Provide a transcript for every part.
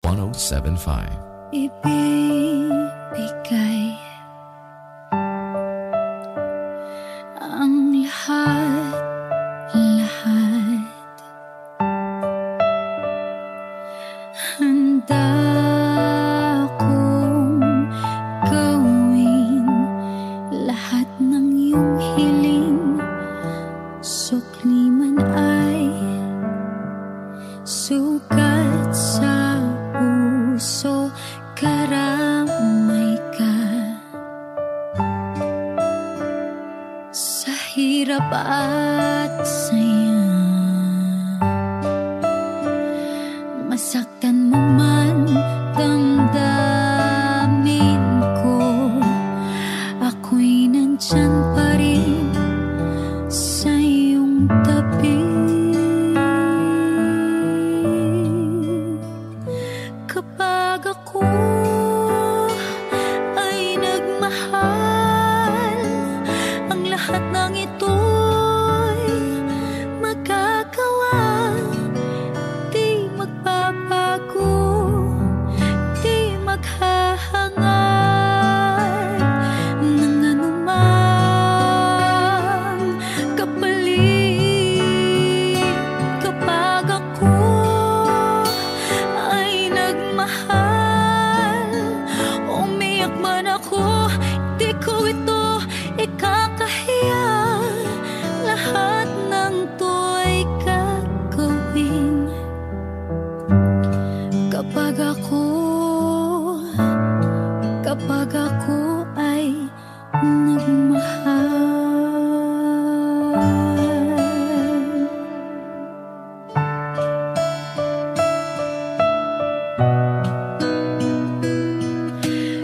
1075. Ibibigay ang lahat, handa kong gawin lahat ng iyong hiling, sukli man ay sugat sa puso, karamay ka sa hirap at saya. Masaktan mo man damdamin ko, ako'y nandyan pa rin sa iyong tabi. Kapag ako ay nagmahal, ang lahat ng ito'y magagawa. Di magbabago, di maghahangad ng anumang kapalit. Kapag ako ay nagmahal, umiyak man ako, di ko ito ikakahiya. Lahat ng to'y gagawin kapag ako ay nagmahal.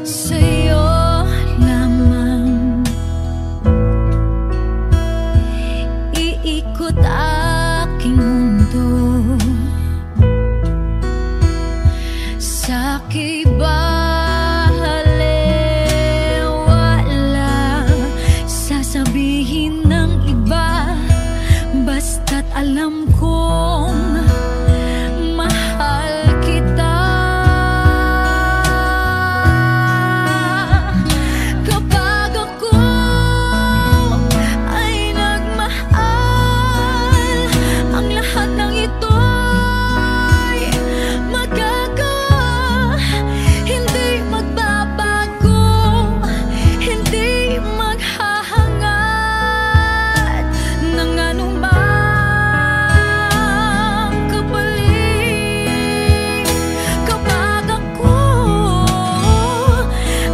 Sa'yo lamang iikot aking mundo, sa'ki balewala sasabihin ng iba, basta't alam kong mahal kita. Kapag ako ay nagmahal, ang lahat ng ito'y magagawa. Hindi magbabago, hindi maghahangad ng anumang kapalit. Kapag ako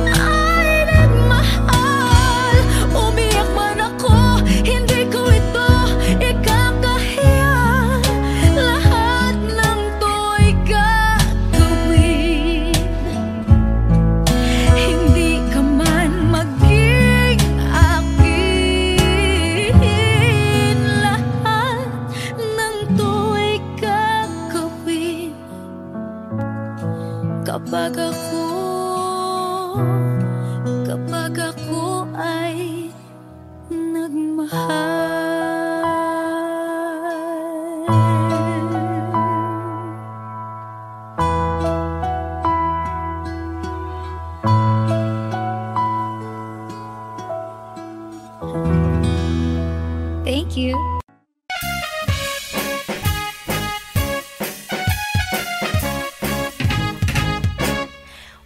ay nagmahal, umiyak man ako, hindi ko ito ikakahiya. Lahat ng to'y gagawin, hindi ka man maging akin. Lahat ng to'y gagawin kapag ako ay nagmahal. Thank you.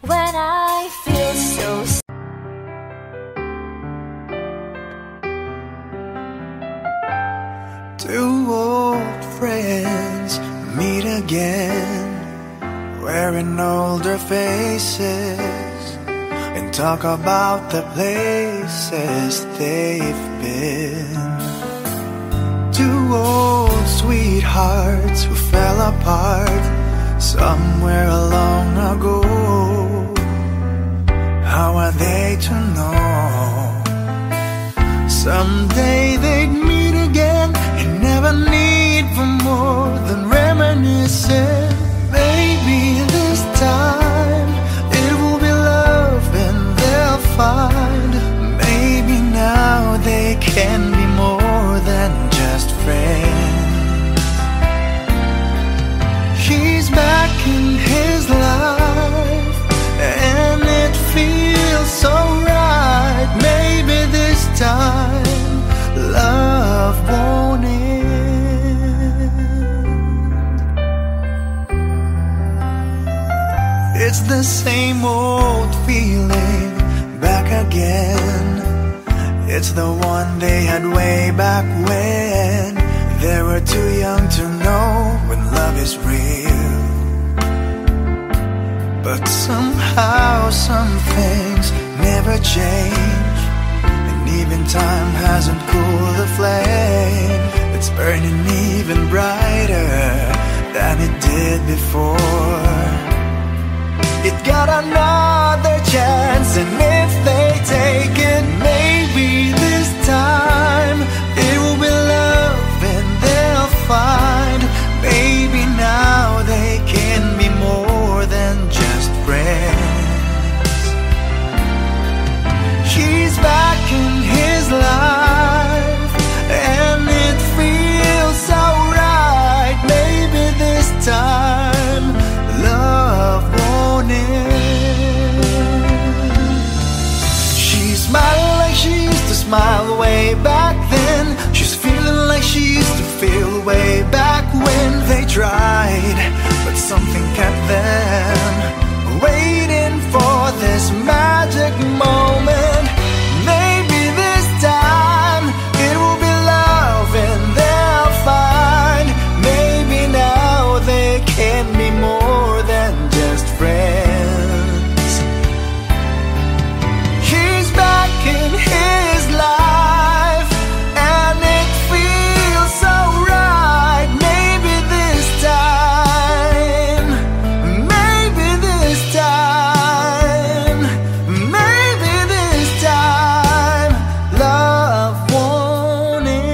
When I feel so Two old friends meet again, wearing older faces, and talk about the places they've been. Two old sweethearts who fell apart somewhere long ago. How are they to know? Someday they'd meet again and never need for more than reminiscing. Maybe this time it will be love and they'll find. Maybe now they can be more than just friends. She's back in his life, It's the same old feeling back again. It's the one they had way back when they were too young to know when love is real. But somehow some things never change, and even time hasn't cooled the flame. It's burning even brighter than it did before. It got another chance, and if they take it, maybe this time it will be love and they'll find. Maybe now they can be more than just friends. She's back in his life, and it feels so right. Maybe this time love won't end. She's smiling like she used to smile way back then. She's feeling like she used to feel way back when they tried, but something kept them waiting for this magic moment. Maybe this time it will be love and they'll find. Maybe now they can be more than just friends. He's back in his life, and it feels so right. Maybe this time, maybe this time, maybe this time love won't end.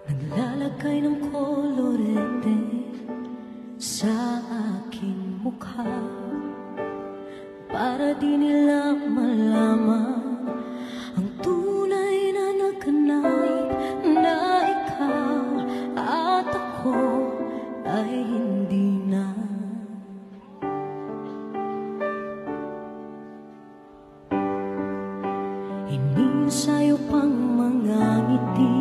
Naglalagay ng kolorete sa aking mukha para di nila malaman ang tunay na nagkanayip na ikaw at ako ay hindi na. Inisayo pang mga ngiti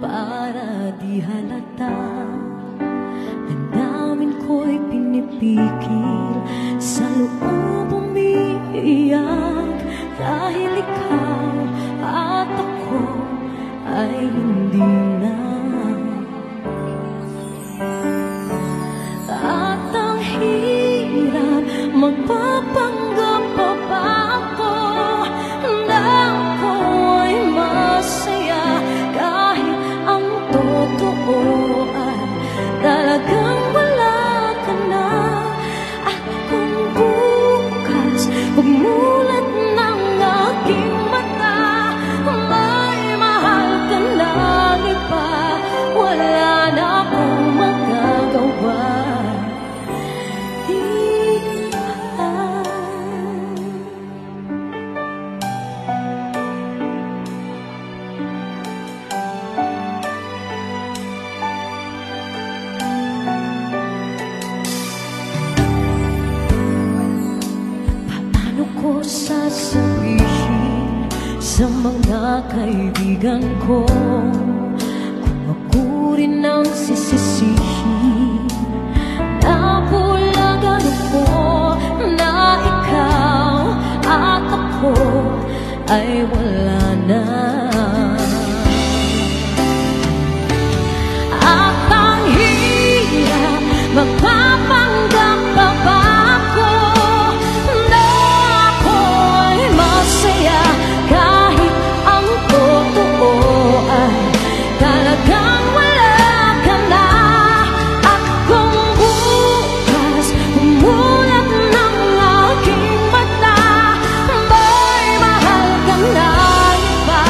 para di halata. Damdamin ko'y pinipikil, sa loob umiiyak, dahil ikaw at ako ay hindi na. At ang hirap, magpapanggap pa ba ako na ako ay masaya, kahit ang totoo ay talagang wala ka na. At kung bukas pagmulat ng aking mata, may mahal ka na iba, wala na akong magagawa. Sasabihin sa mga kaibigan ko kung ako rin ang sisisihin, na bulagan ako na ikaw at ako ay wala na. At ang hirap, magpapanggap pa ba ako na ako ay masaya, kahit ang totoo ay talagang wala ka na. At kung bukas umulat ng aking mata, may mahal ka na iba,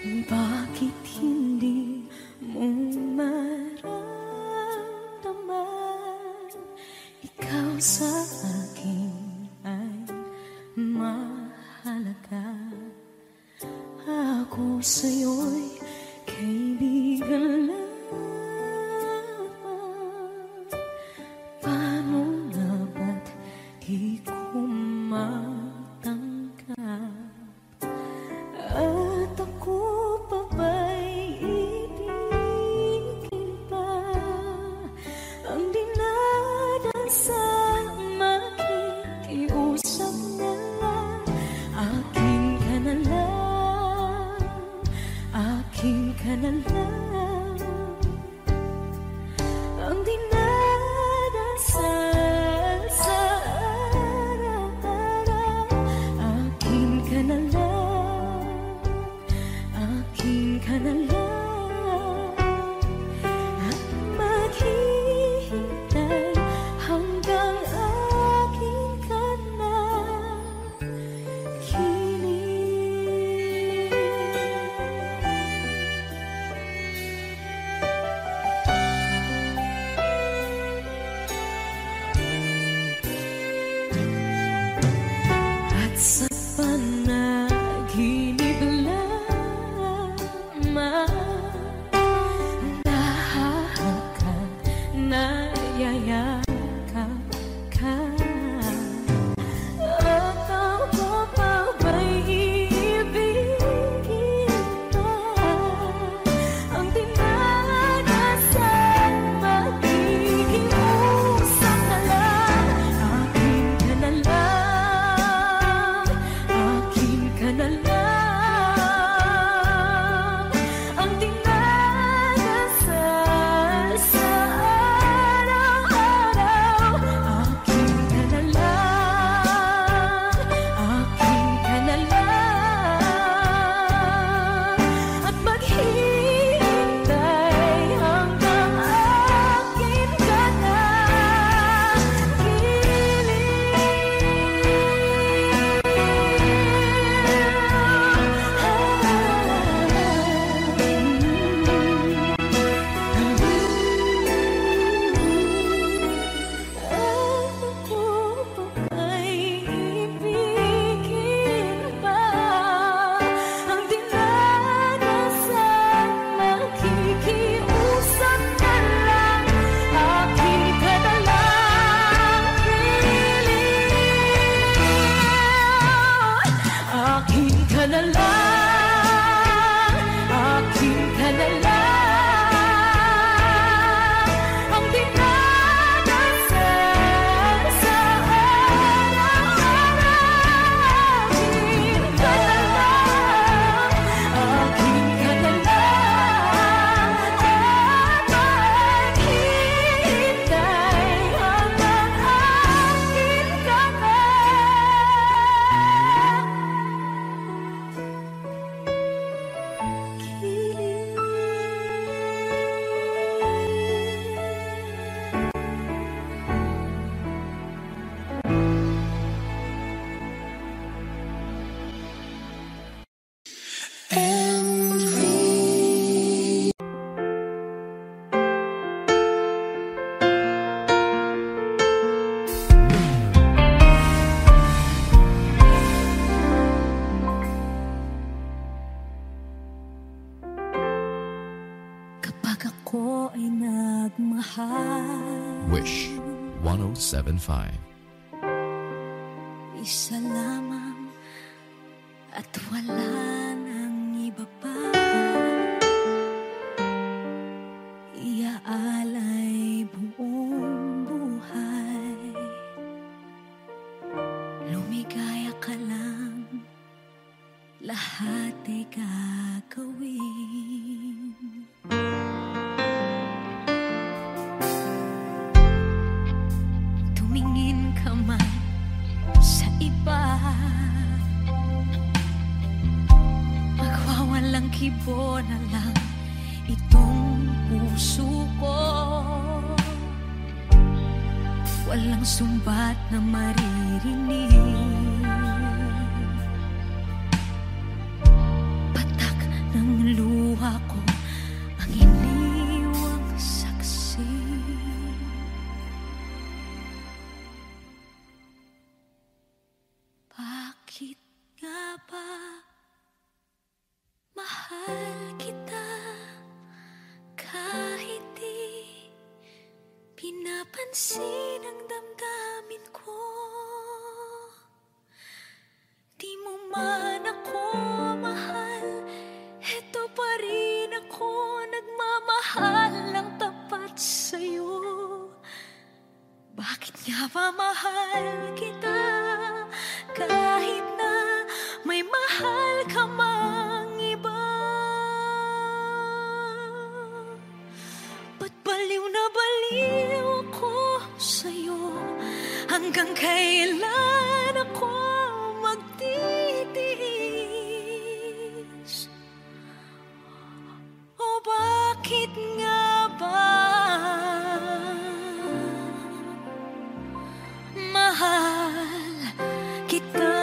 Bakit hindi mo maramdaman? Ikaw sa akin ay mahalaga. Ako sa'yo'y kaibigan lamang. Paano nga ba't di ko matanggap? At ako pa ba'y ibigin pa? Ang dinadasal makikiusap na lang. Akin ka na lang, akin ka na lang. Ang dinadasal sa araw-araw. Akin ka na lang, akin ka na lang. At maghihintay hanggang akin ka na kilig. At sa panaginip lamang nahahakot, nayayakap ka. At ako pa ba'y iibigin pa? Ang dinadasal makikiusap na lang. Akin ka na lang, akin ka na lang. Ang dinadasal sa araw-araw. Akin ka na lang, akin ka na lang. At maghihintay hanggang akin ka na Ako pa ba'y ibigin pa? Ang dinadasal makikiusap na lang. Akin ka na lang, piling. Akin ka na lang, akin ka na lang. Ang dinadasal sa araw-araw. Akin ka na lang, akin ka na lang. At maghihintay hanggang akin ka na Kapag ako ay nagmahal, Wish 107.5. isa lamang at wala nang iba pa. Iaalay buong buhay. Lumigaya ka lang, lahat ay gagawin. Tumingin ka man sa iba, magwawalang kibo na lang itong puso ko. Walang sumbat na maririnig, patak ng mahal kita kahit di pinapansin ang damdamin ko. Di mo man ako mahal, eto pa rin ako nagmamahal ng tapat sa'yo. Bakit nga ba mahal kita kahit na may mahal ka mang iba? Ba't baliw na baliw ako sa'yo? Hanggang kailan ako magtitiis? O bakit nga ba mahal kita?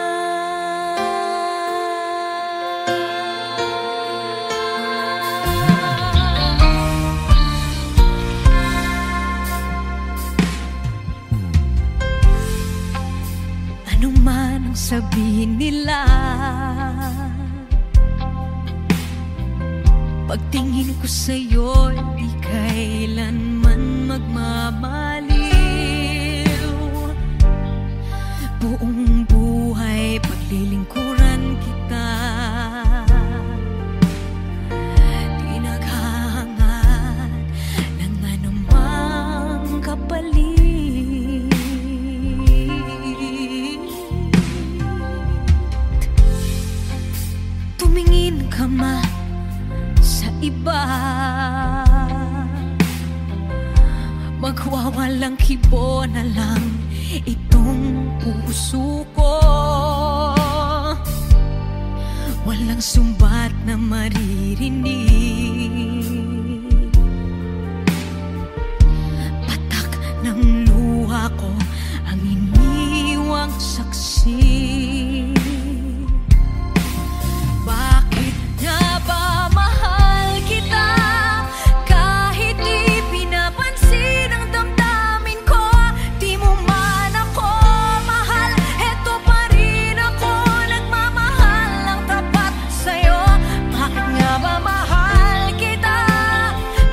Ano man ang sabihin nila, pagtingin ko sa'yo, di kailanman magmamaliw. Buong buhay paglilingkuran kita, di naghahangad ng anumang kapalit. Tumingin ka man sa iba, magwawalang kibo na lang itong puso ko. Walang sumbat na maririnig, patak ng luha ko ang iniwang saksi. Bakit nga ba mahal kita kahit di pinapansin ang damdamin ko? Di mo man ako mahal, eto pa rin ako nagmamahal ng tapat sa'yo. Bakit nga ba mahal kita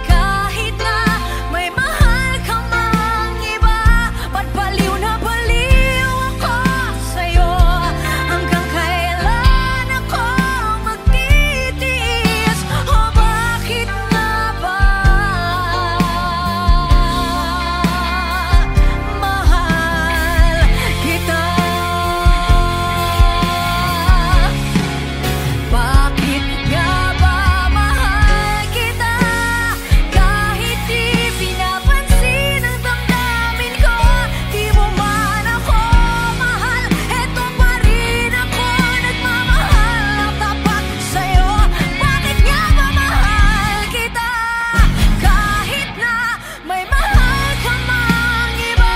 kahit na may mahal ka mang iba? Ba't baliw na baliw ako sa'yo? Hanggang kailan ako magtitiis? O bakit nga ba mahal kita? Bakit nga ba mahal kita kahit di pinapansin ang damdamin ko? Di mo man ako mahal, eto pa rin ako nagmamahal ng tapat sa'yo. Bakit nga ba mahal kita kahit na may mahal ka mang iba?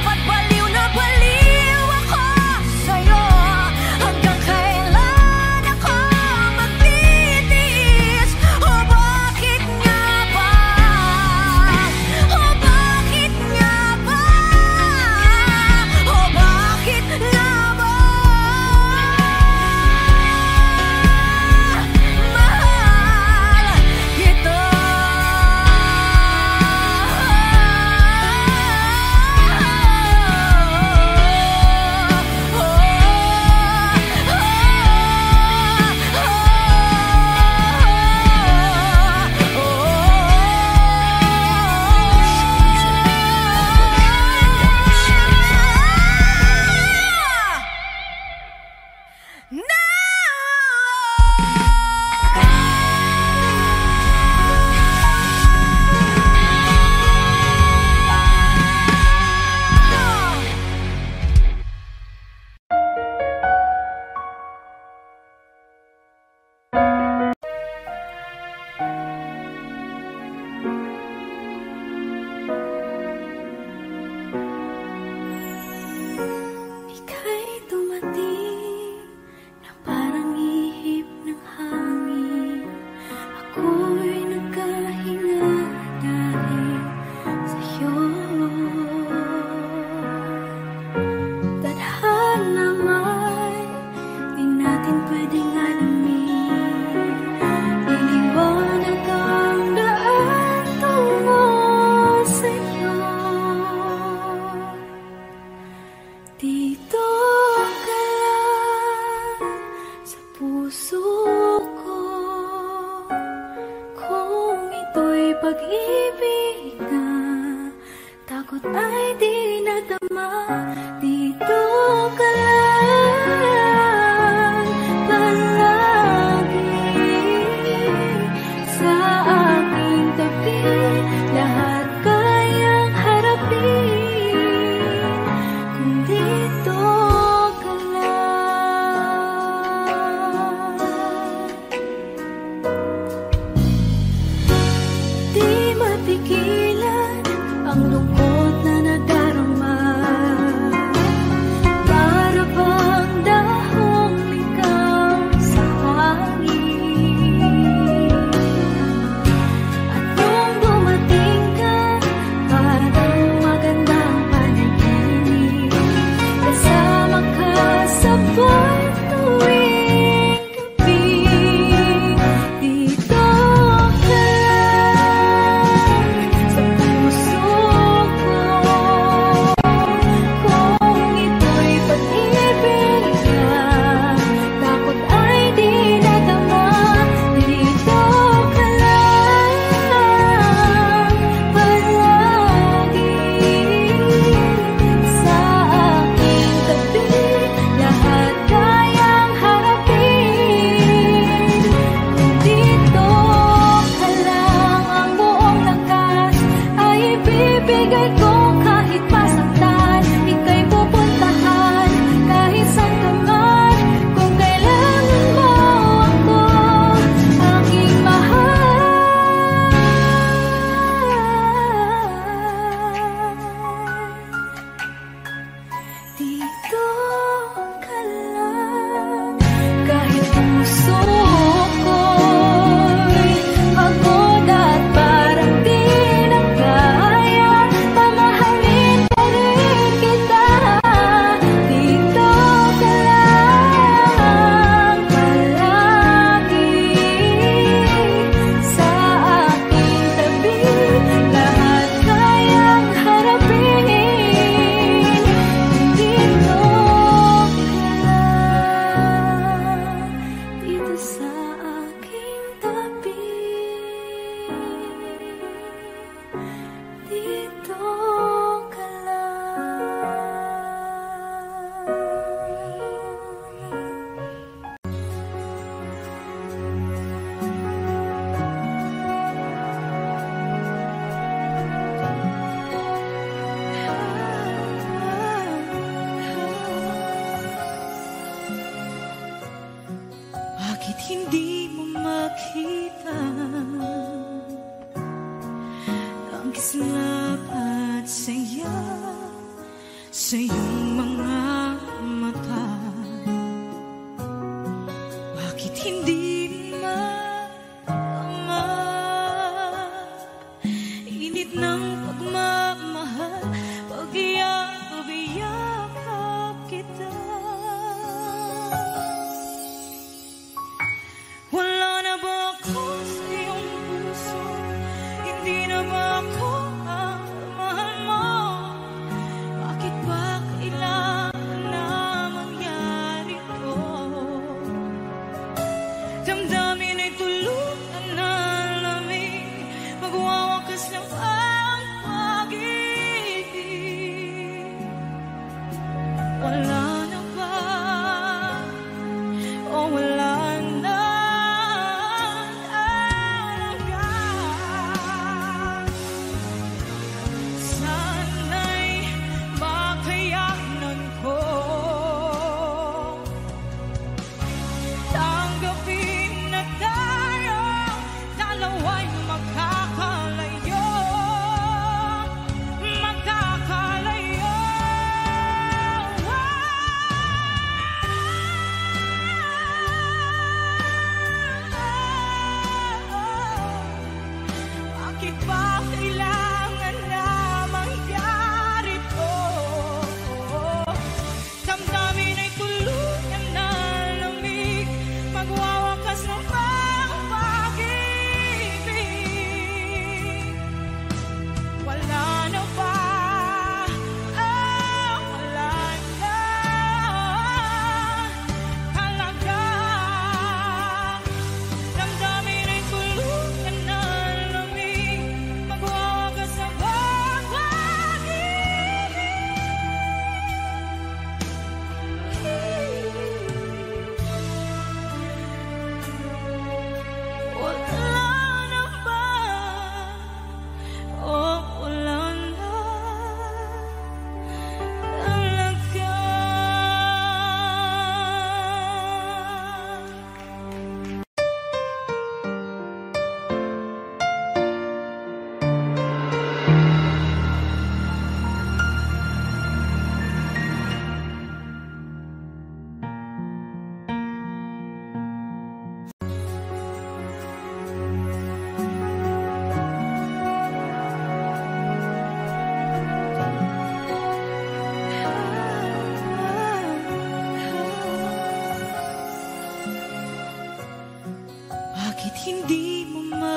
Ba't baliw na baliw ako sa'yo? Hanggang kailan ako magtitiis? O bakit nga ba? O bakit nga ba? O bakit nga ba mahal kita? Ika'y dumating na parang ihip ng hangin. Ako'y nagkahinga dahil sa'yo. Tadhana man, di natin pwedeng alamin pag-ibig na takot ay di nadama. Dito ka lang palagi sa aking tabi. Lahat kayang harapin kung dito ka lang. Di matigilan ang lungkot na nadarama. Para bang dahong ligaw sa hangin. At nung dumating ka, parang magandang panaginip. Kasama ka sa buwan tuwing gabi. Dito ka lang sa puso ko. Kung ito'y pag-ibig na takot ay di nadama. Dito ka lang palagi sa aking tabi. Lahat kayang harapin kung dito ka lang. Ang buong lakas ay ibibigay ko kahit masaktan. Ika'y pupuntahan kahit saan ka man. Kung kailangan mo ako, aking mahal. Dito ka lang. Kahit puso ko'y pagod at parang di na kaya, mamahalin pa rin kita. Dito ka lang palagi sa aking tabi. Lahat kayang harapin kung dito ka lang. Dito sa aking tabi. Dito ka Bakit hindi mo makita ang kislap at saya sa iyong mga mata? Bakit hindi maama init ng pagmamahal pag iyakap kita? Wala na ba ako sa iyong puso? Hindi na ba ako ang mahal mo? Bakit ba kailangan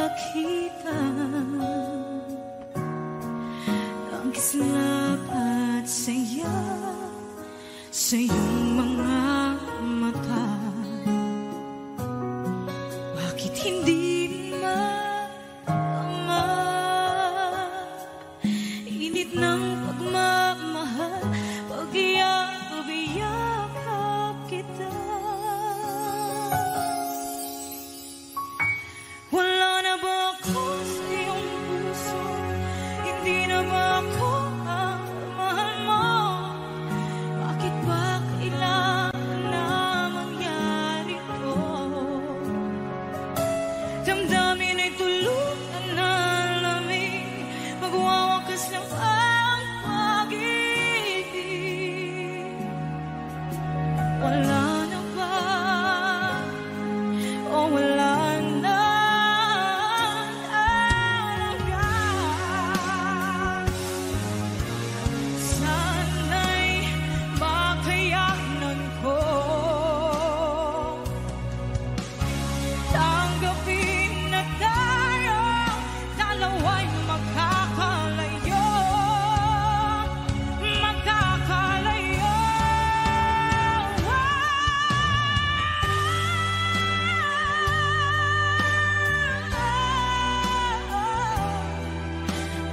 makita ang kislap at saya sa iyong mga mata. Bakit hindi maama init ng pagmamahal pag iyakap kita? Wala na ba ako sa iyong puso? Hindi na ba ako ang mahal mo? Bakit ba kailangan na mangyari to? Damdamin ay tuluyan na lamig, magwawakas lang ang pag-ibig. Wala na ba? O wala na? Sana'y makayanan ko tanggapin na tayo dalawa'y magkakalayo.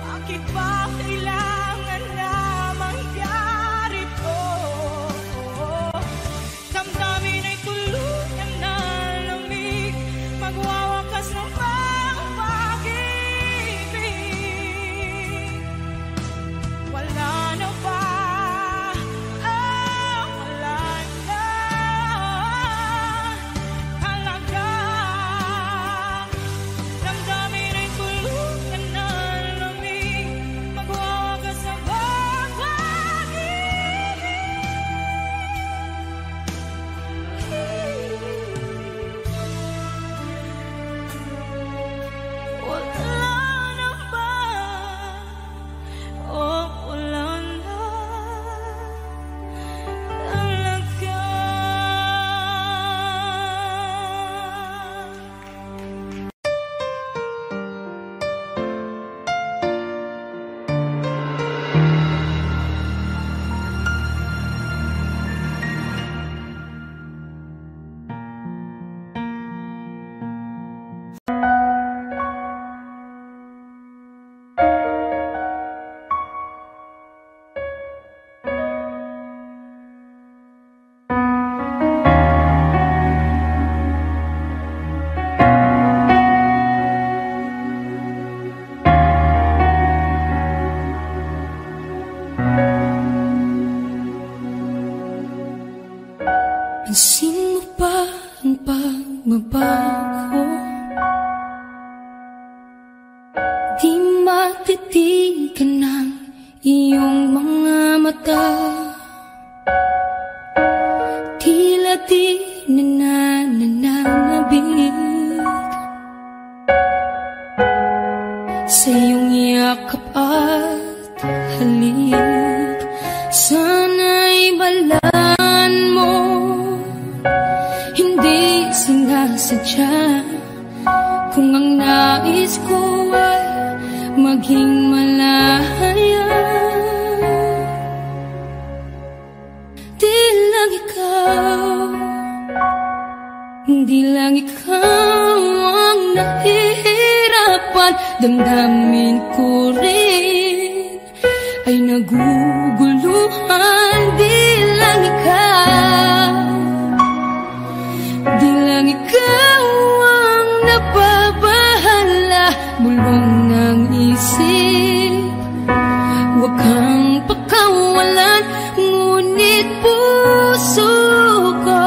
Bakit ba kailangan na mangyari to? Damdamin ay tuluyan na lamig, magwawakas ng pag-ibig. Wala na ba? Wala na talaga. Damdamin ay tuluyan na lamig, magwawakas ng pag-ibig. Wala na ba? Wala na talaga. Pansin mo ba ang pagbabago? Di matitigan ng iyong mga mata. Tila di nananabig sa iyong yakap at halik. Sana'y balaan mo, hindi sinasadya. Kung ang nais ko ay maging malaya, di lang ikaw, di lang ikaw ang nahihirapan. Damdamin ko rin ay naguguluhan. Di lang ikaw, di lang ikaw ang nababahala. Bulong ng isip, huwag kang pakawalan, ngunit puso ko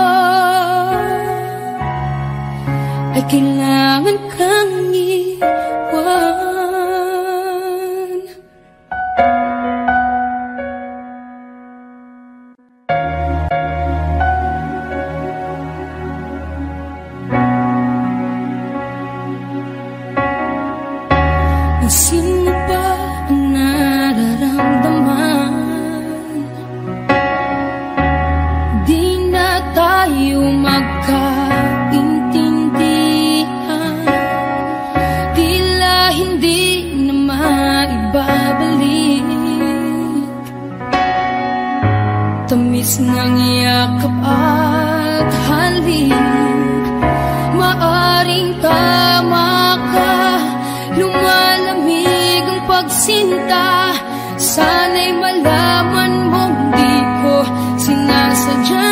ay kailangan kang iwan. Pansin mo ba ang nararamdaman? Di na tayo magkaintindihan. ng yakap at halik. Maaring tama ka, lumalamig ang pagsinta. Sana'y malaman mong di ko sinasadya.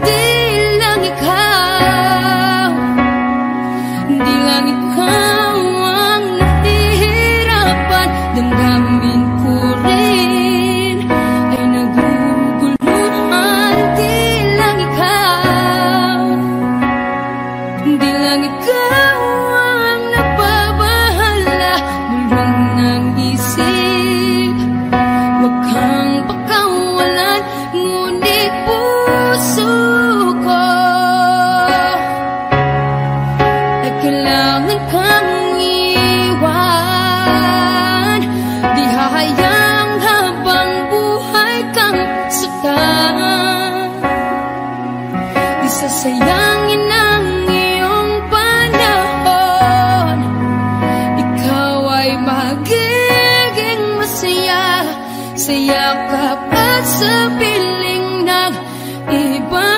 Di lang ikaw ang nahihirapan. Damdamin ko rin ay naguguluhan. Di lang ikaw ang napabahala. Bulong ng isip, wag kang pakawalan. Ngunit puso ko ay kailangan kang iwan. Di hahayang habang buhay kang saktan. Di sasayangin ang iyong panahon. Ikaw ay magiging masaya sa yakap at sa piling ng iba.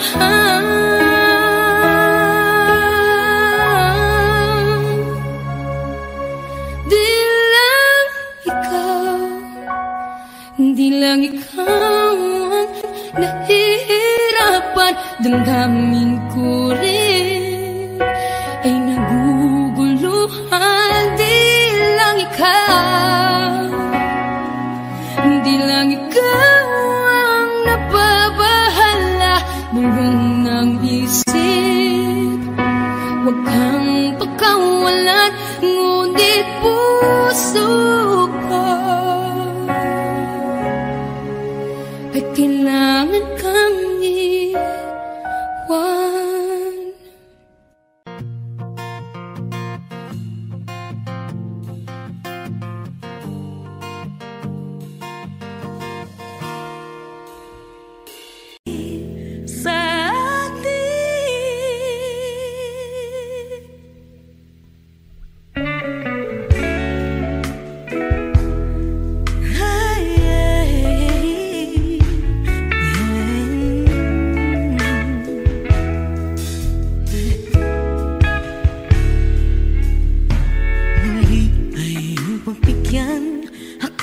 Di lang ikaw ang nahihirapan. Damdamin ko rin ay naguguluhan. Di lang ikaw ang napabahala. Bulong ng isip, wag kang pakawalan. Ngunit puso ko ay kailangan kang iwan. Sa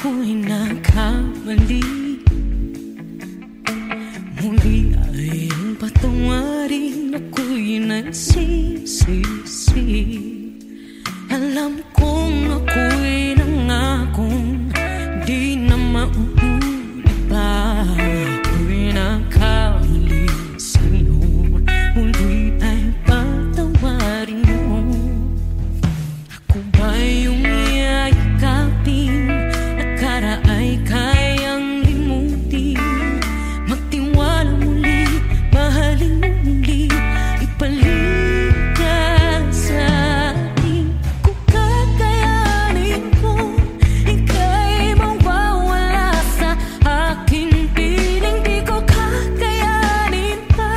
ako'y nagkamali. Muli ay ang patawarin, ako'y nagsisisi. Alam kong ako'y nangakong di na mauulit pa. Ako'y nagkamali sa'yo, muli ay patawarin mo. Ako ba yung yayakapin? Akala ay kayang limutin. Magtiwala muli, mahalin mo muli, ipalit ka sa akin. Kung kakayanin ko, ika'y mawawala sa aking piling. Di ko kakayanin pa,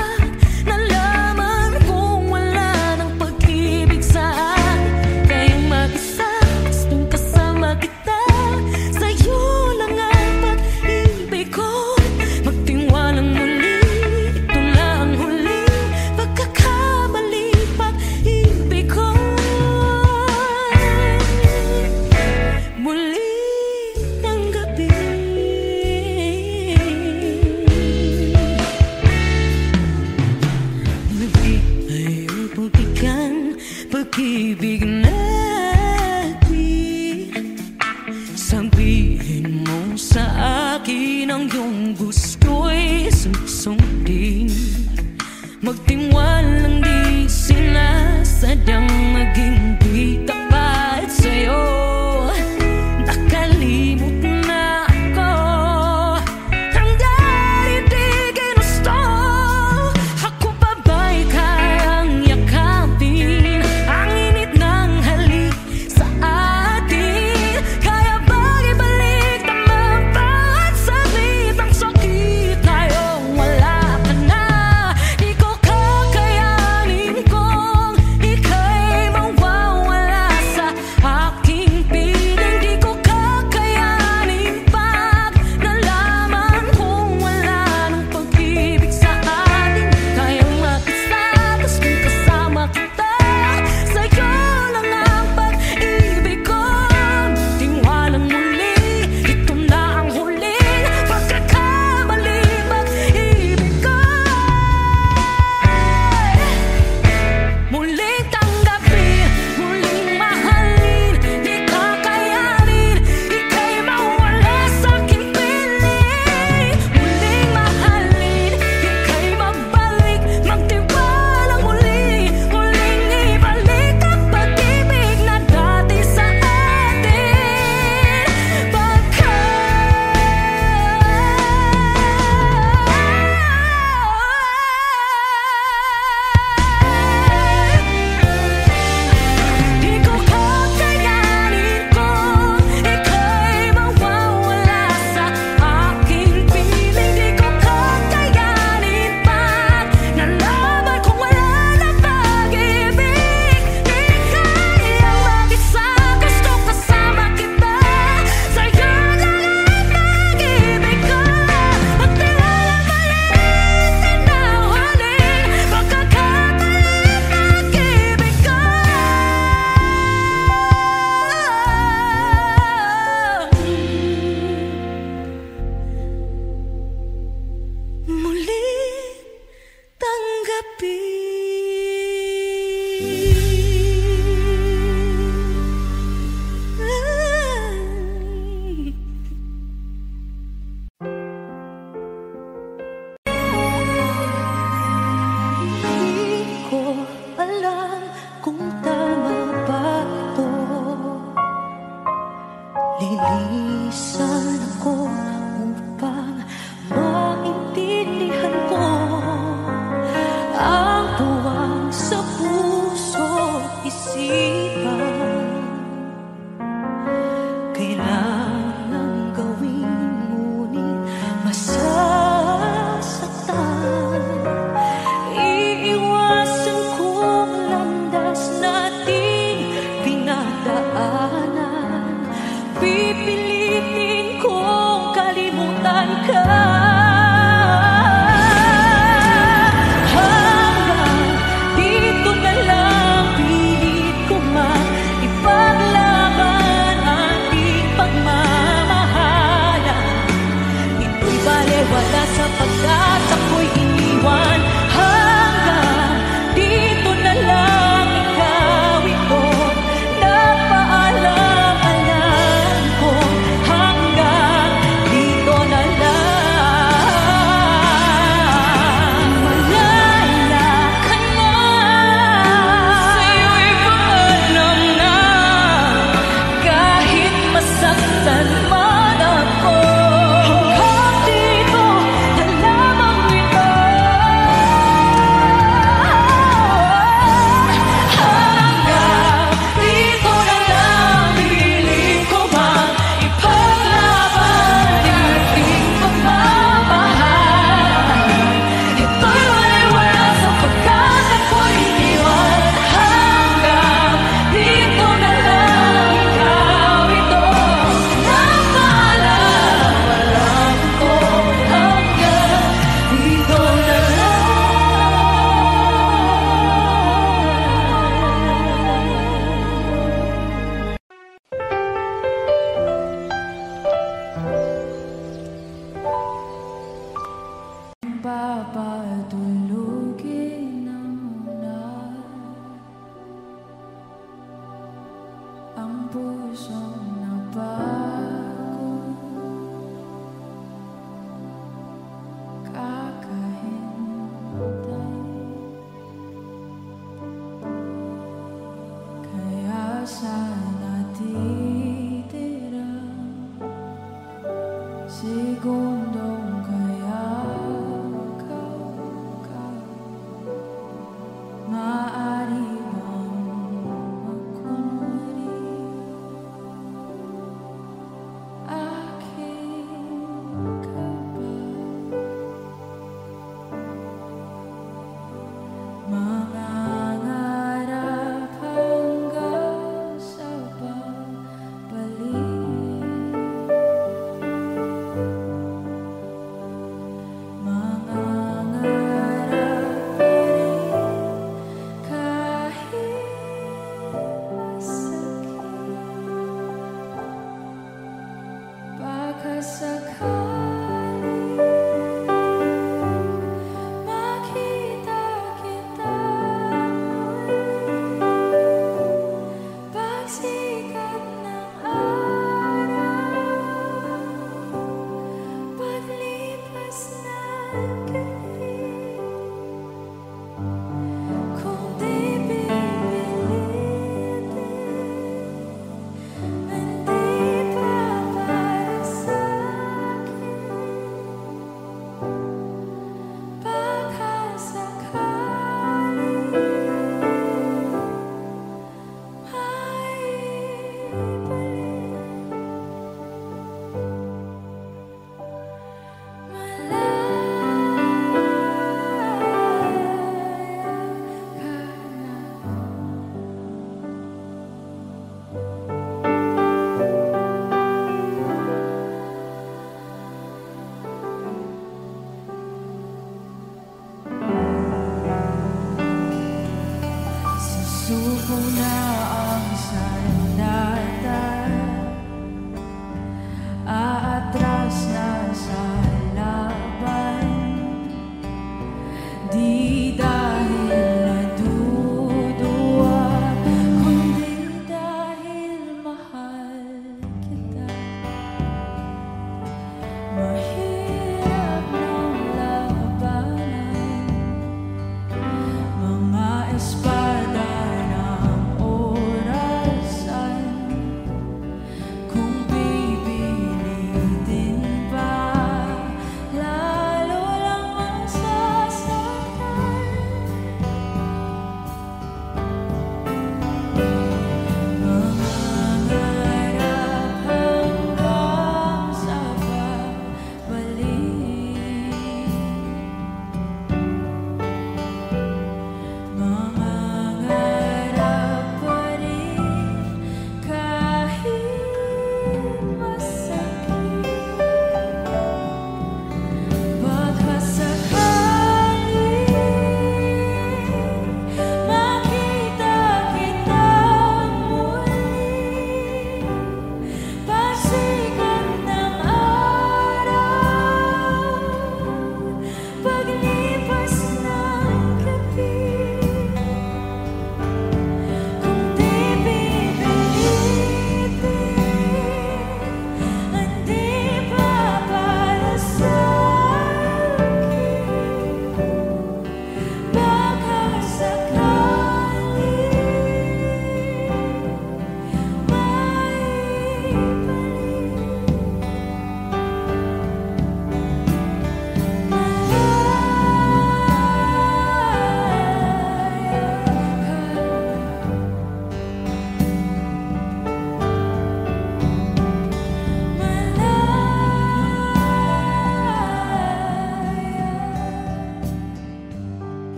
nalaman kong wala ng pag-ibig sa akin. Kayong mag-isa, gustong kasama kita. Sa'yo lang ang pag-ibig ko. Magtiwalang muli, ito lang ang huling pagkakamali. Pag-ibig ko muli ng gabi. Muli ay uputikan pag-ibig natin. Sabihin mo sa akin ang iyong gusto'y susundin. Magtiwalang di sila sadyang maging di tapat sa'yo. Nakalimot na ako ang dahil di ginusto. Ako pa ba'y kayang yakapin ang init ng halik sa atin? Kaya ba'y ibalik tama pa at sabit ang sakit? Tayo wala ka na. Papadulugin na muna ang pusong nabago, kakahintay. Kaya sana titira segundong kaya maaari bang magkunwari aking ka ba? Mangangarap hanggang sa babalik, susuko na ang sandata.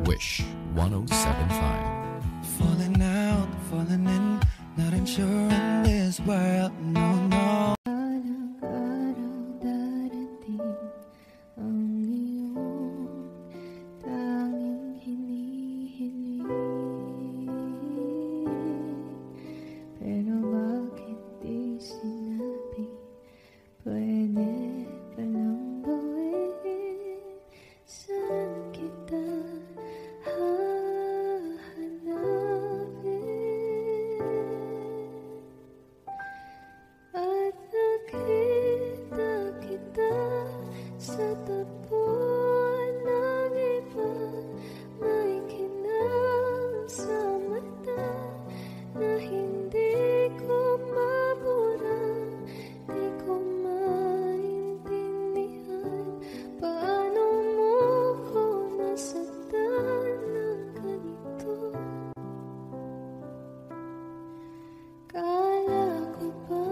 Wish 1075. Falling out, falling in, not unsure in this world, no, no. Araw-araw darating ang iyong tanging hinihiling. Pero bakit di sinabi, pwede palang gawin? Saan kita at nakita kita sa tapuan ng iba, may kinang sa mata na hindi ko mabura, di ko maintindihan paano mo ko nasaktan ng ganito. Kala ko ba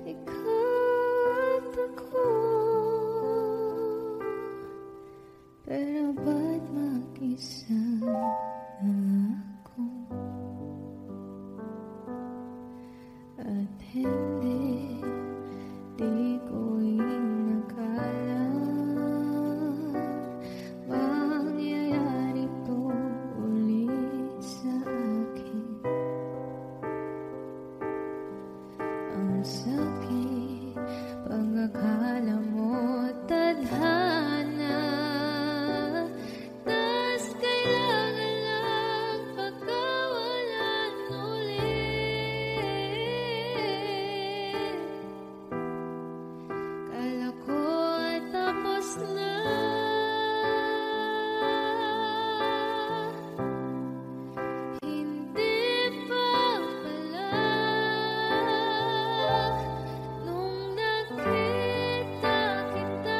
ikaw at ako, pero ba't mag-isa na ako? At hindi, di ko inakala mangyayari to ulit sa akin. Ang sakit, pag-akala mo tadhana, tas kailangan lang pagkawalan ulit. Kala ko ay tapos na, hindi pa pala. Nung nakita kita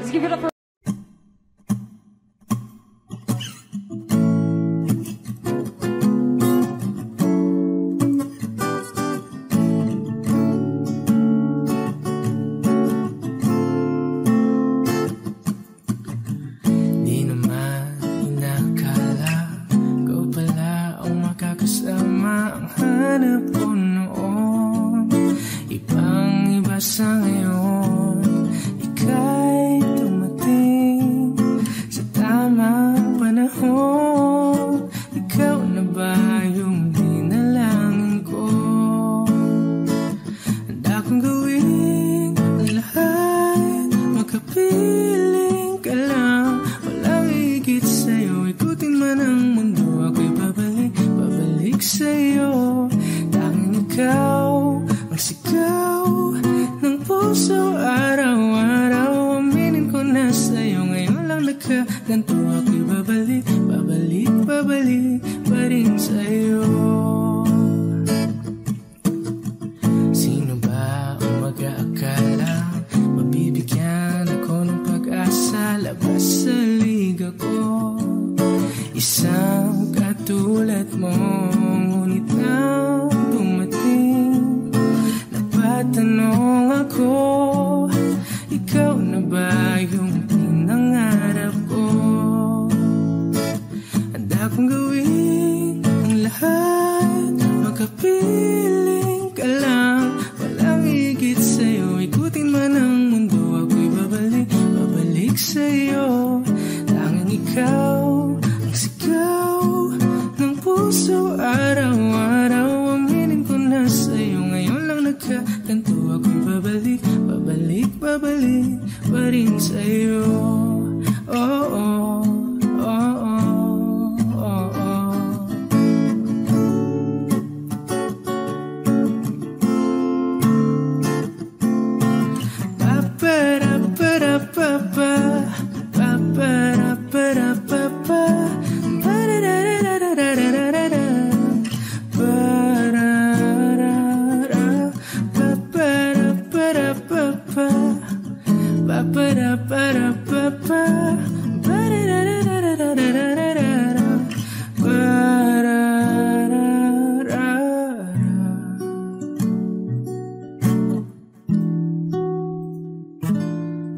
Let's give it up for Di naman inakala ikaw pala ang makakasama. Ang hanap ko noon ibang iba sa ngayon. Ika'y dumating sa tamang panahon. Ikaw na ba yung dinalangin ko? Handa kong gawin ang lahat, makapiling ka lang. Walang higit sa'yo, ikutin man ang mundo. Ako'y babalik, babalik sa'yo. Tanging ikaw ang sigaw ng puso araw-araw. Aminin ko na sa'yo, ngayon lang nagkaganto. Ako'y babalik, babalik, babalik pa rin sa'yo. Sino ba ang mag-aakala mabibigyan ako ng pag-asa? Labas sa liga ko isang katulad mo. Ngunit nang dumating napatanong ako, ikaw na ba yung pinangarap ko? Handa kong gawin ang lahat, makapiling ka lang. Walang higit sa'yo, ikutin man ang mundo. Ako'y babalik, babalik sa'yo. Tanging ikaw ang sigaw ng puso araw-araw. Aminin ko na sa'yo, ngayon lang nagkaganto. Ako'y babalik, babalik, babalik pa rin sa'yo. Oh, oh, oh, oh, oh, oh.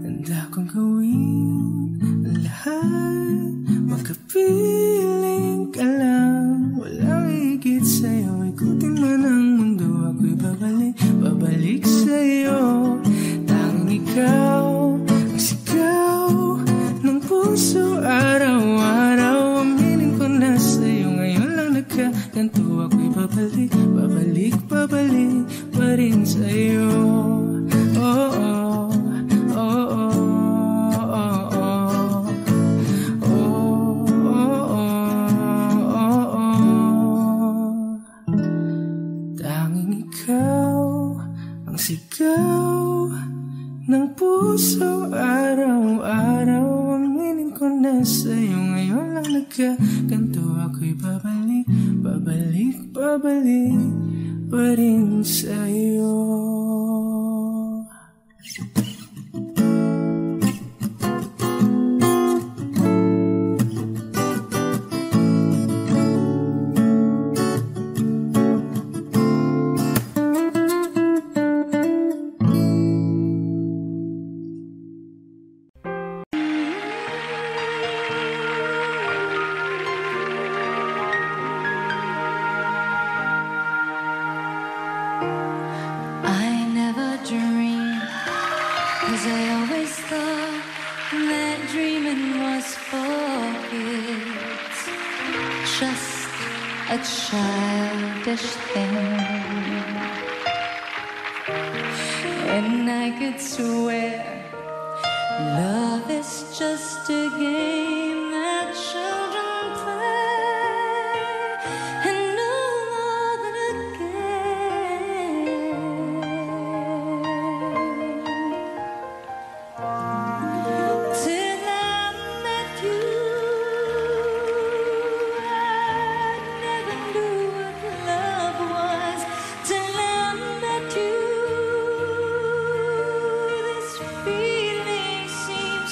Handa kong gawin ang lahat, makapiling ka lang. Walang higit sa'yo, ikutin man ang mundo. Ako'y babalik, babalik sa'yo. Tanging ikaw ang sigaw ng puso araw-araw. Aminin ko na sa'yo, ngayon lang nagkaganto. Ako'y babalik, babalik, babalik pa rin sa'yo. Oh, oh, oh, oh. Sigaw ng puso araw-araw. Aminin ko na sa'yo, ngayon lang nagkaganto. Ako'y babalik, babalik, babalik pa rin sa'yo. A childish thing, and I could swear love is just a game that children play, and no more than a game. Till I met you,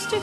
to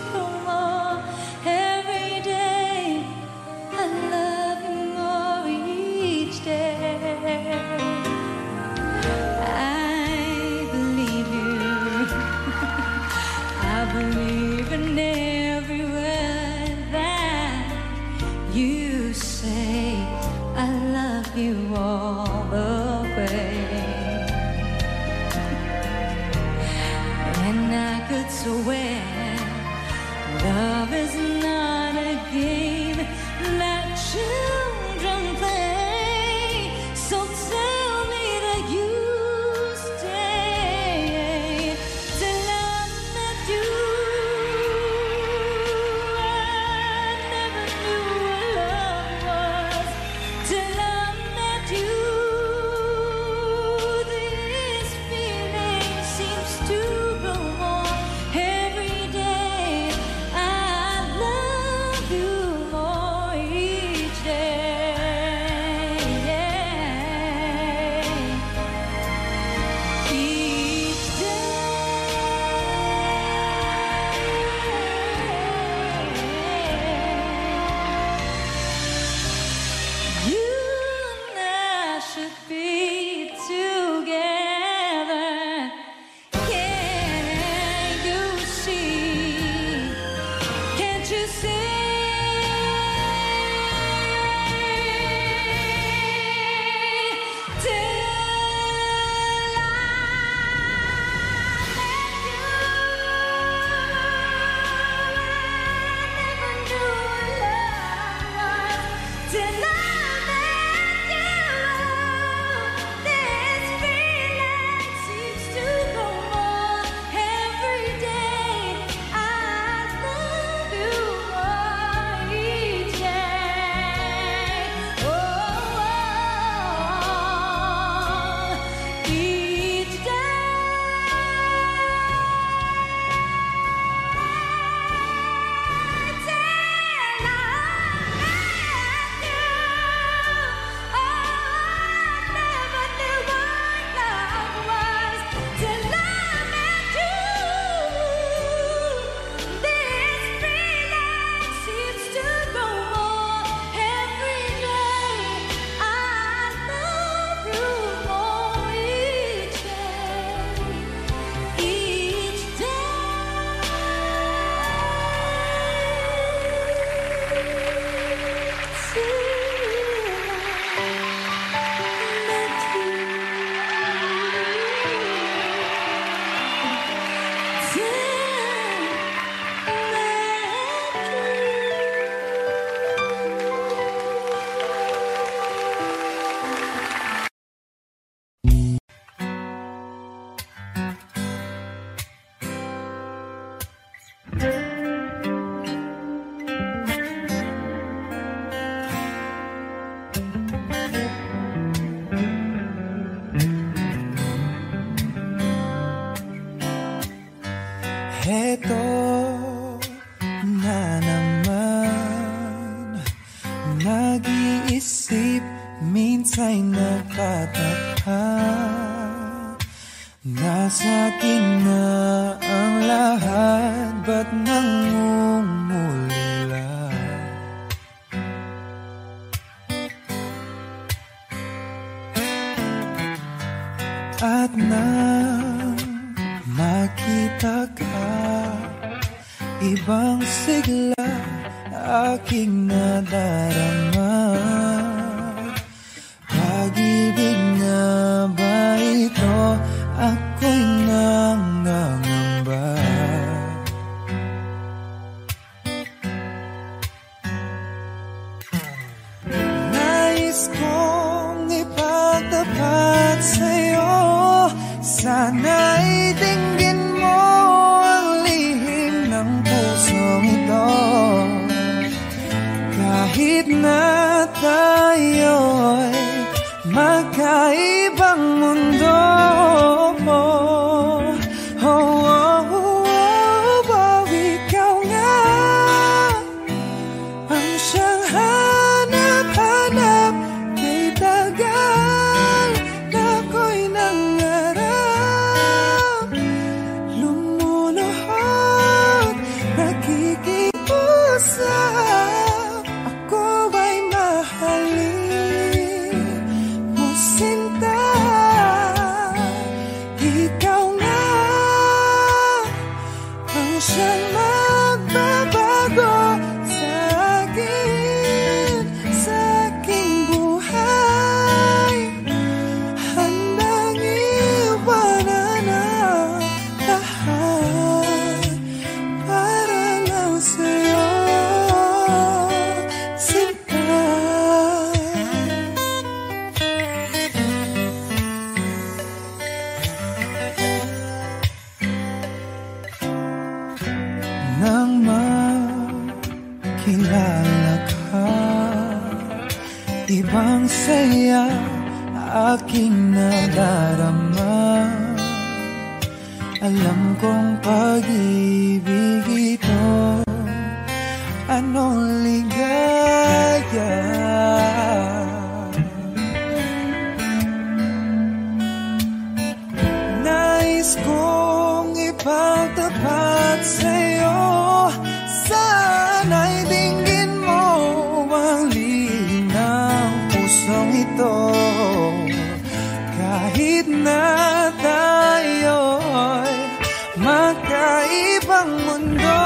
sa'kin na ang lahat, ba't nangungulila? At nang makita ka, ibang sigla aking nadarama. Pag-ibig na ba ito? Ako'y nangangamba. Nais kong ipagtapat sa'yo, sana'y dinggin mo ang lihim ng pusong ito. Kahit na tayo'y magkaibang mundo, ikaw nga ang siyang hanap-hanap. Kay tagal na ako'y nangarap, lumuluhod, nakikiusap. Ako ay mahalin mo, sinta. Ikaw nga ang siyang magbabago sa aking buhay. Handang iwanan ang lahat para lang sa'yo, sinta. Nang makilala ka, ibang saya aking nadarama. Alam kong pag-ibig ito, anong ligaya. Nais kong ipagtapat sa'yo, sana'y dinggin mo ang lihim ng pusong ito. Kahit na tayo'y magkaibang mundo,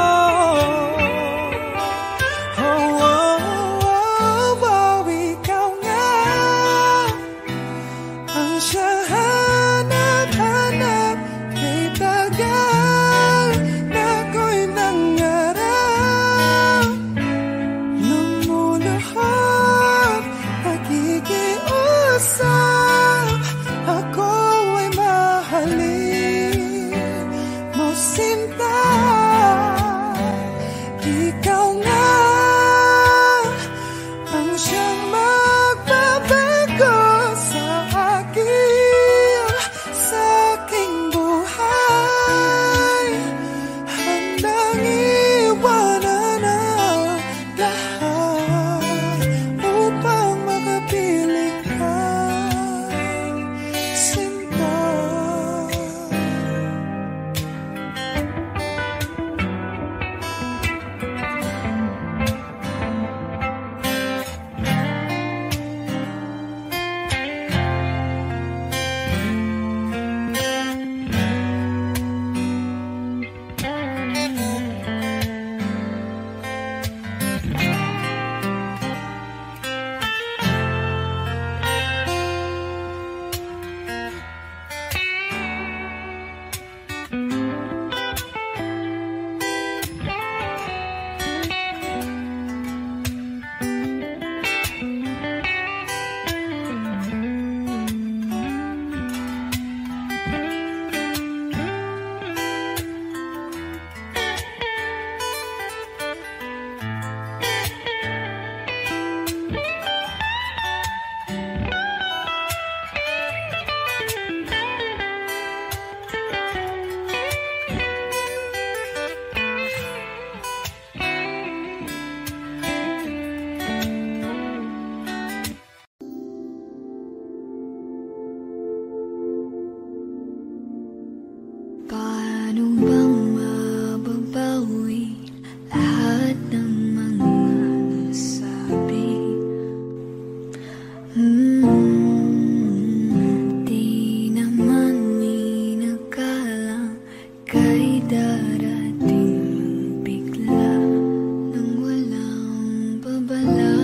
lahat ng mga nasabi. Di naman inakalang kay darating bigla nang walang babala.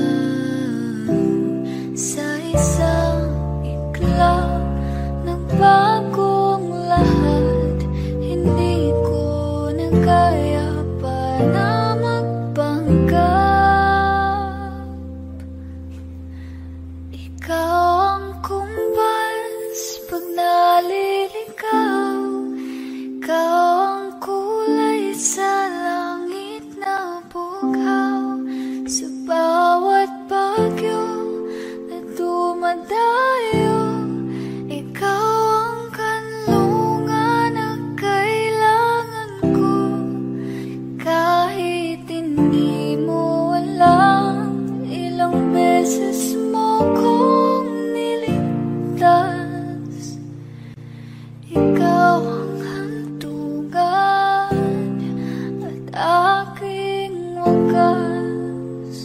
Sa isang iglap nagbagong lahat, hindi ko na kaya pa na magpanggap. Ikaw ang kumbas pag naliligaw, ikaw ang kulay sa langit na bughaw. Sa bawat bagyo na dumadayo, ikaw ang kanlungan na kailangan ko. Kahit hindi mo alam, ilang beses mo kong niligtas. Ikaw ang hantungan at aking wagas.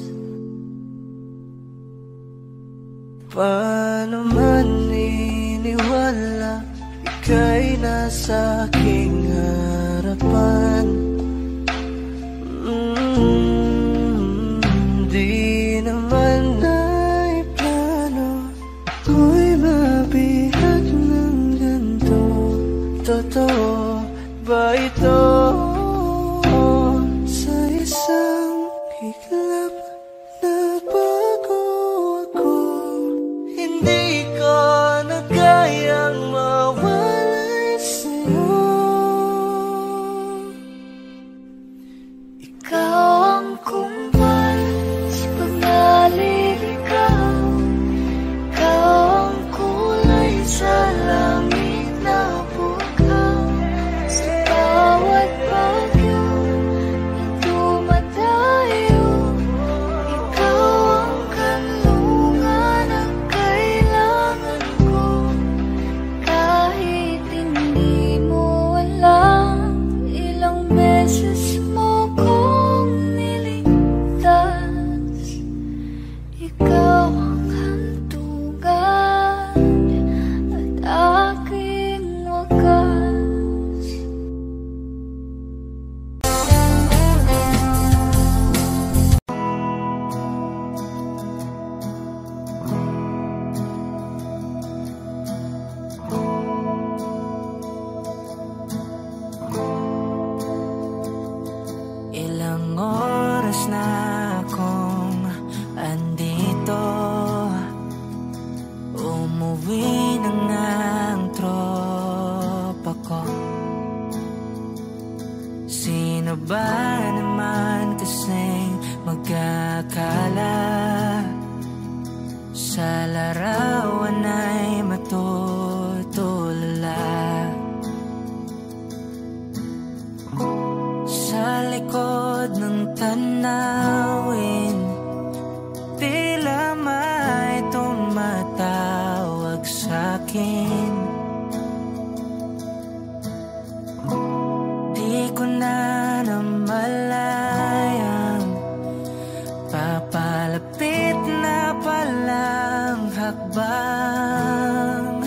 Paano man iniwala, ika'y nasa aking harapan. Di naman naiplano, ako'y mabihag ng ganito. Totoo ba ito? Sa isang iglap nagbago ako, hindi ko na kayang mawalay sa'yo. Ikaw ang kumbas pag naliligaw, ikaw ang kulay sa langit na bughaw. Sa bawat bagyo na dumadayo, ikaw ang kanlungan na kailangan ko. Kahit hindi mo alam, ilang beses mo kong niligtas. Ikaw ang hantungan at aking wagas. Ilang oras na akong andito, umuwi na nga ang tropa ko. Sino ba naman kasing magkakala sa larawan ay matutulala? Sa likod ng tanawin, tila may tumatawag sa'kin. Di ko na namalayang papalapit na palang hakbang.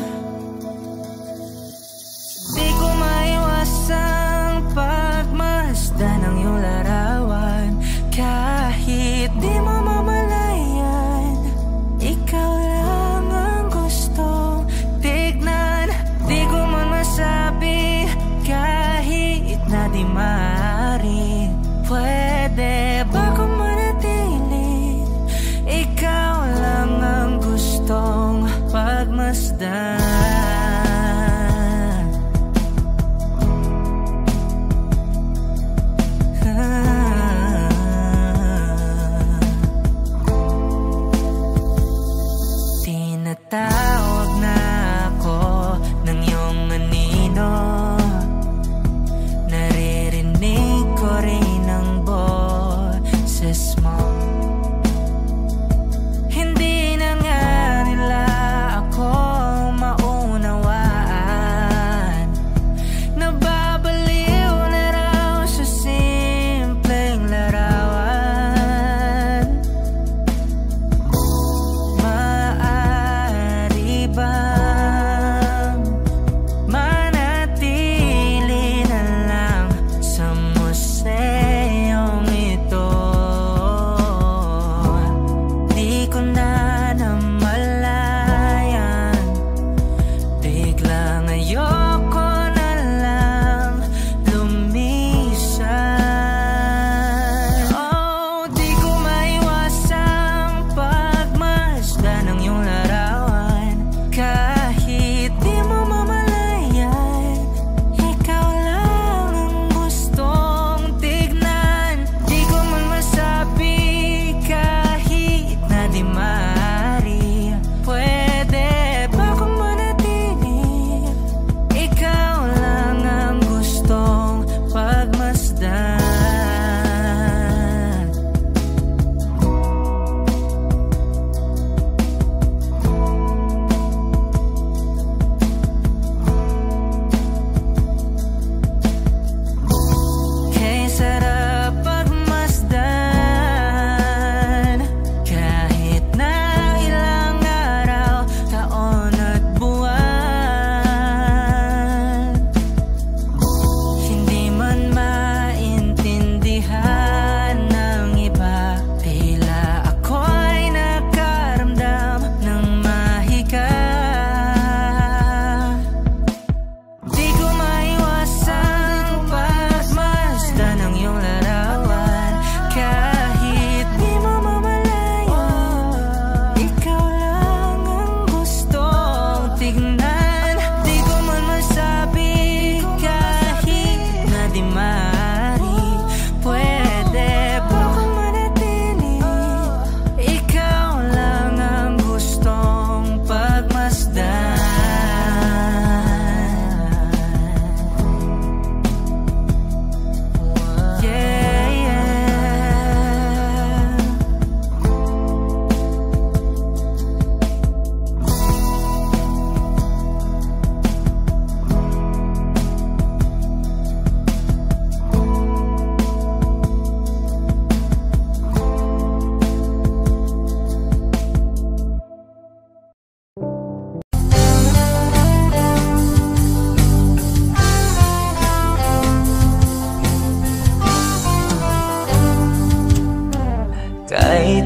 Di ko maiwasang pagmasdan ng iyong larawan. Kahit di mo mamalayan, ikaw lang ang gustong tignan.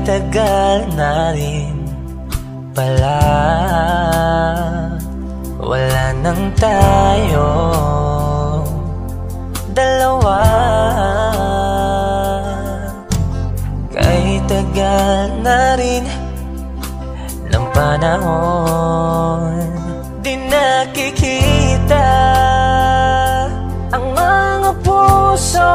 tagal na rin pala wala nang tayo dalawa. Kay tagal na rin ng panahon, di nakikita ang mga puso.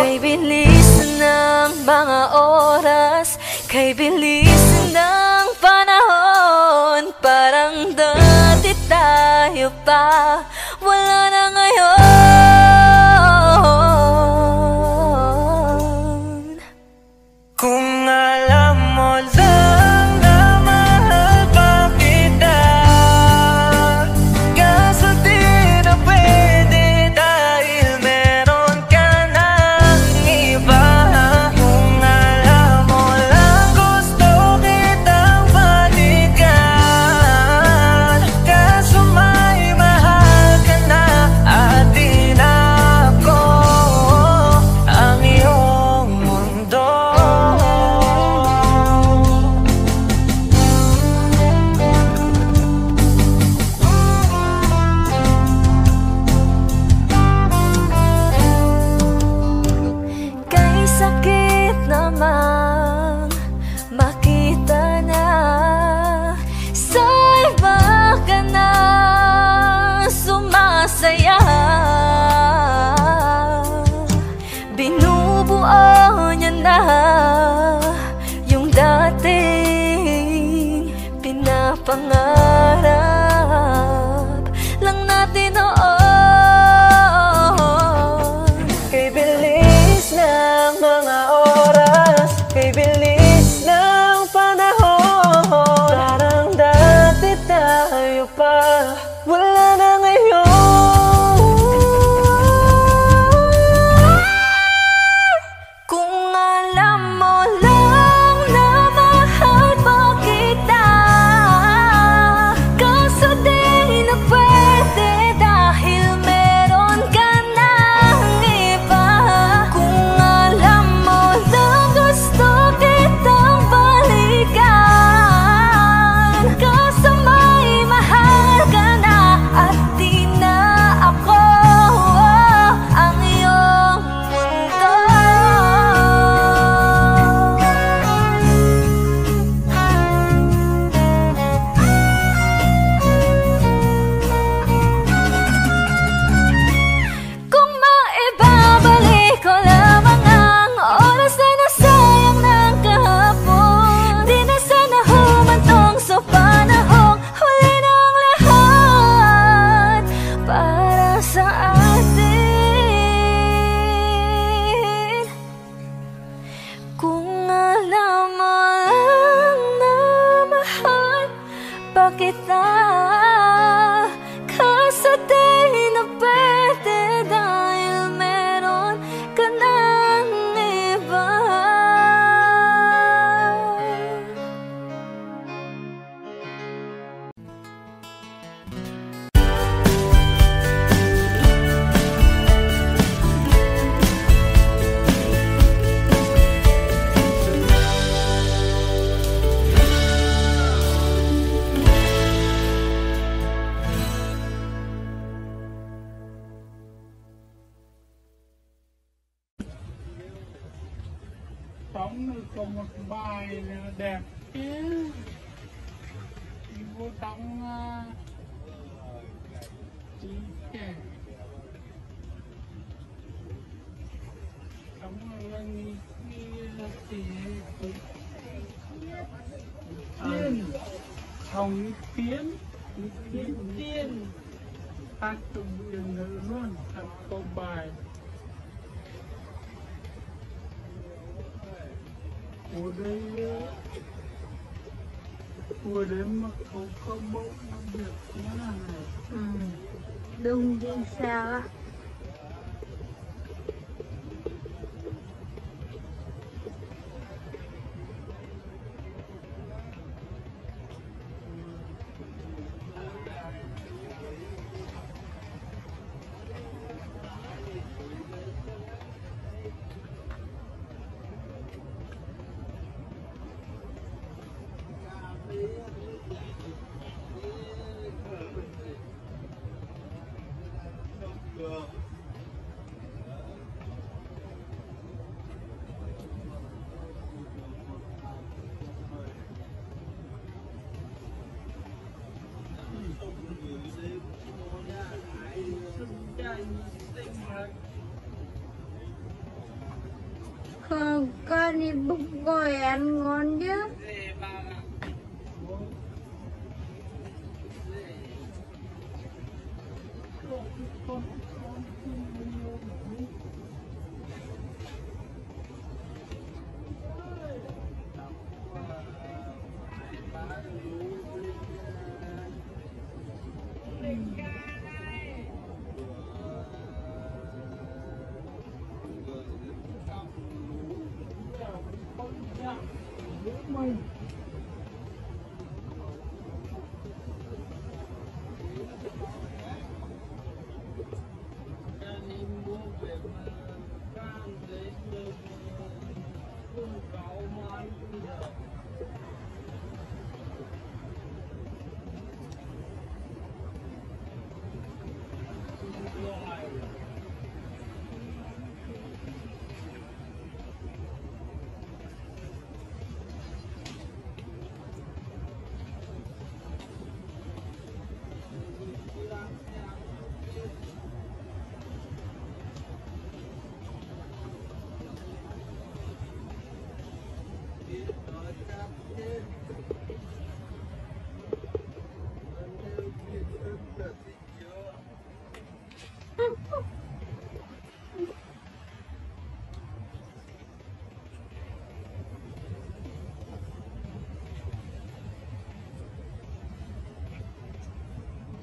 Kay bilis ng mga oras, kay bilis ng panahon, parang dati tayo pa, wala na ngayon. Kung alam mo lang na mahal pa kita, kaso di na pwede dahil meron ka ng iba. Kung alam mo lang gusto kitang balikan, kaso may mahal ka na at di na ako ang iyong mundo. Kay sakit namang makita na sa iba ka na sumasaya. Binubuo niya na yung dating pinapangarap lang natin noon. Kay bilis ng mga oras, kay bilis ng panahon, parang dati tayo pa, wala na ngayon. Kung alam mo lang na mahal pa kita, kaso di na pwede dahil meron ka ng iba. Kung alam mo lang gusto kitang balikan, kaso may mahal ka na at di na ako ang iyong mundo. Kung maibabalik ko lamang ang oras na nasayang ng kahapon, di na sana humantong sa panahong huli ng lahat para sa atin. Kung alam mo lang na mahal pa kita, kaso di na pwede dahil meron ka ng iba. Sống có một bài đẹp chứ. Vô Tống chỉ trẻ sống lên thì tiên hồng tiến tiên hát tụng đường ngữ luôn thật câu bài Ủa đấy mà có bộ việc nó là này. Đừng đi sao á. Con đi bụng gọi ăn ngon chứ.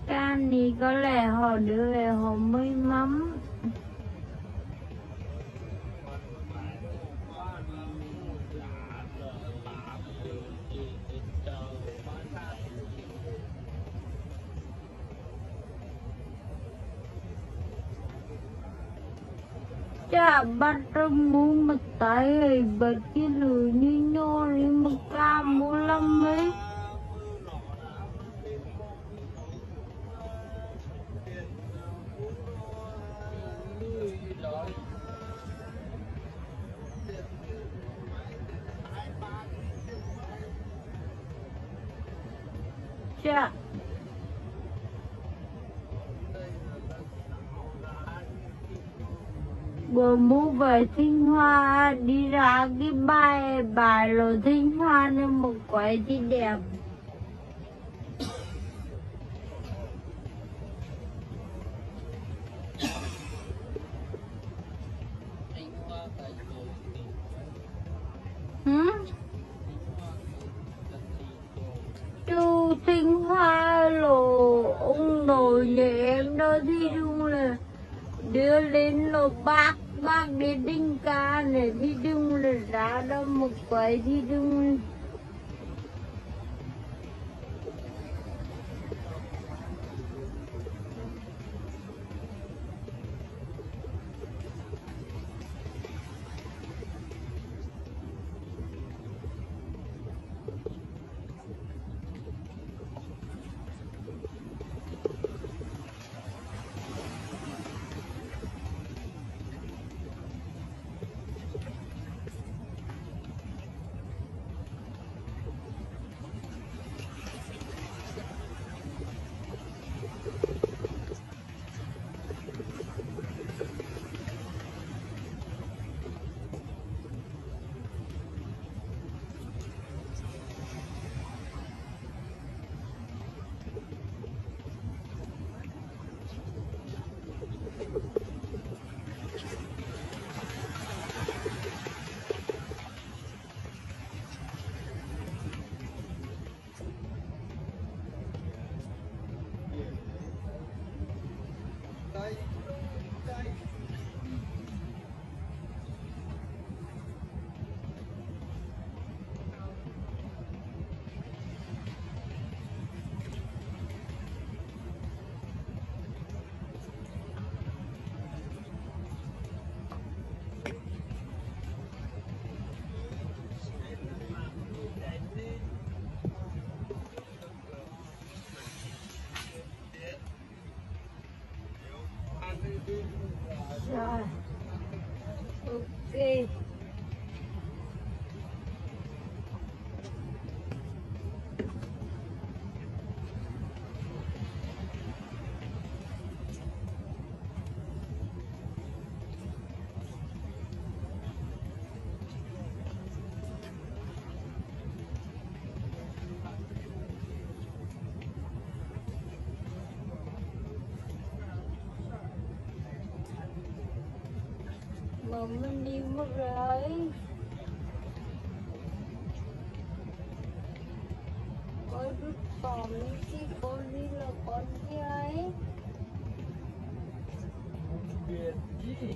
Can thì có lẽ họ đưa về họ may mắn. Chả bắt trong muốn mà tay ấy bật cái lưỡi như nhô đi mà ca mua lắm ấy. Chà. Bữa mua về Thanh Hoa đi ra cái bài rồi Thanh Hoa nên một quầy thì đẹp. Chú Thanh Hoa lộ ông nội nhà em đó thì đúng là đưa lên lộ bác đến đinh ca này thì đúng là ra đó một quầy thì đúng. Rồi. Ok. mà mình đi mất rồi. Con rút còn chứ con đi là con kia ấy. Biệt gì?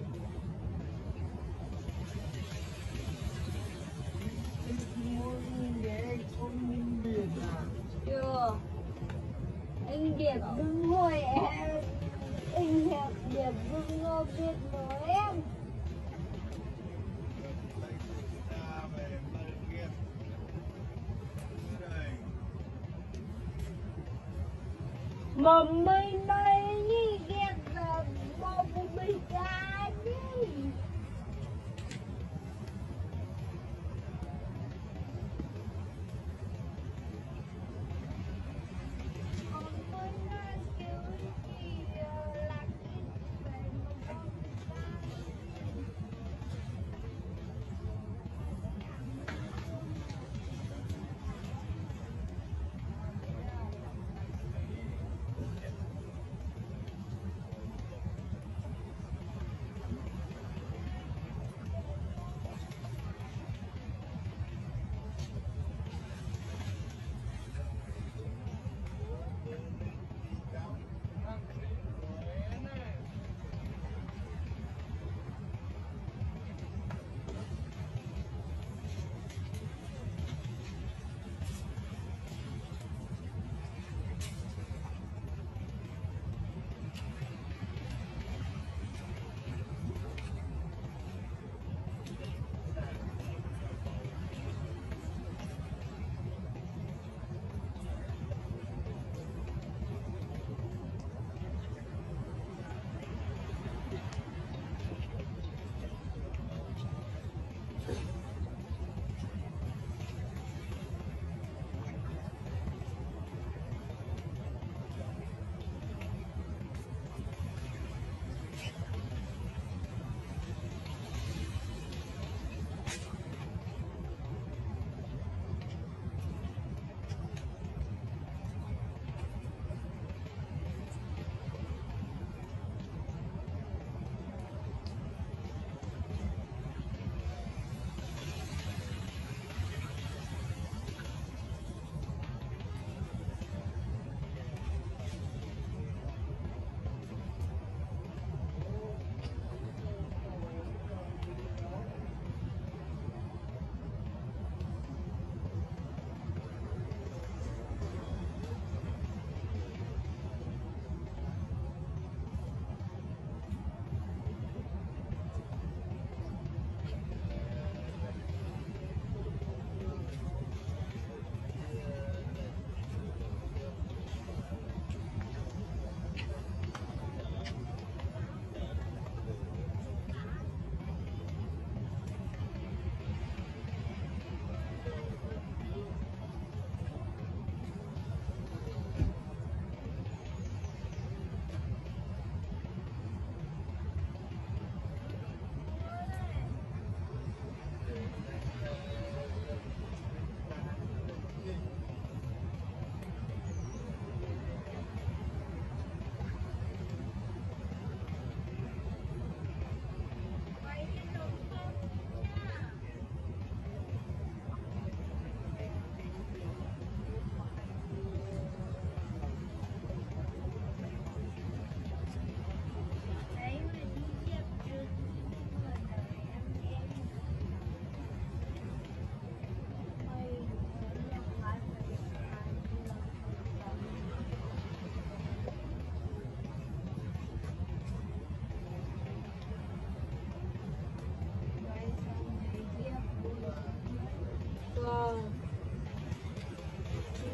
Muốn nghe con biệt à? Chưa. Anh Điệp đừng hỏi em. Anh Điệp đừng ngồi biết nói em. Mà mấy nay như ghét là bò của mình ra đi.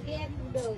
Ghép được